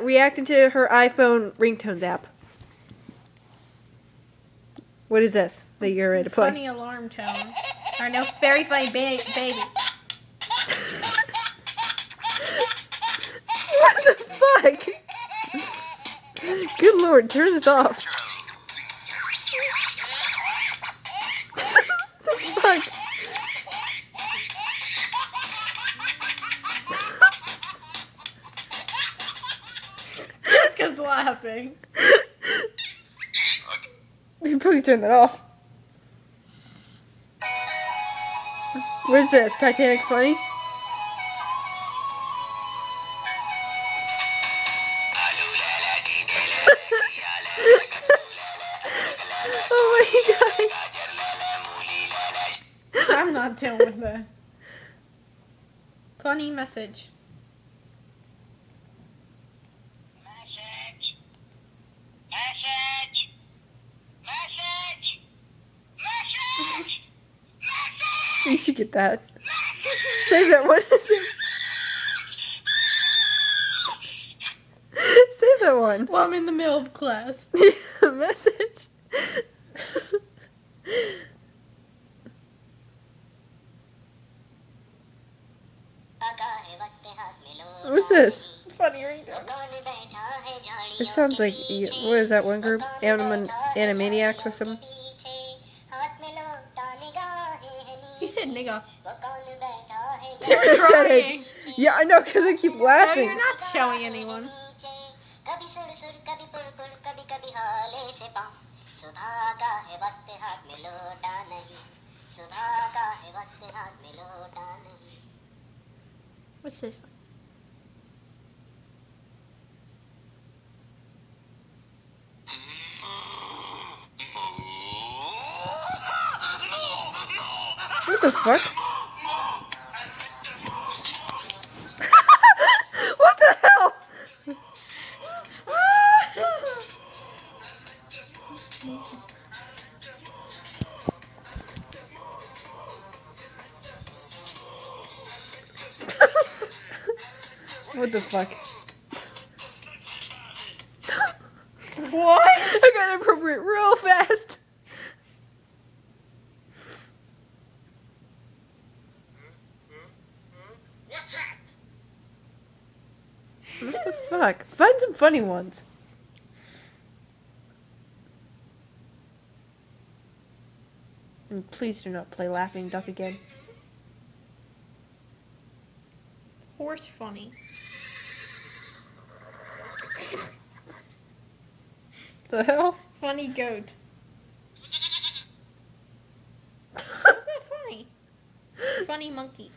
reacting to her iPhone Ringtones app. What is this that you're ready to play? Funny alarm tone. Or no, very funny baby. What the fuck? Good lord, turn this off. What the fuck? Jessica's laughing. Please turn that off. What is this? Titanic funny? Oh my god. I'm not dealing with that. Funny message. You should get that. Save that one. Save that one. Well, I'm in the middle of class. Message. What's this? Funny ringtone. It sounds like, what is that one group? Animaniacs or something? He said nigga. You said it. Yeah, I know, because I keep So laughing. you're not showing anyone. What's this one? What the fuck? What the hell? What the fuck? What? I got inappropriate real fast. What the fuck? Find some funny ones. And please do not play Laughing Duck again. Horse funny. The hell? Funny goat. That's not funny. Funny monkey.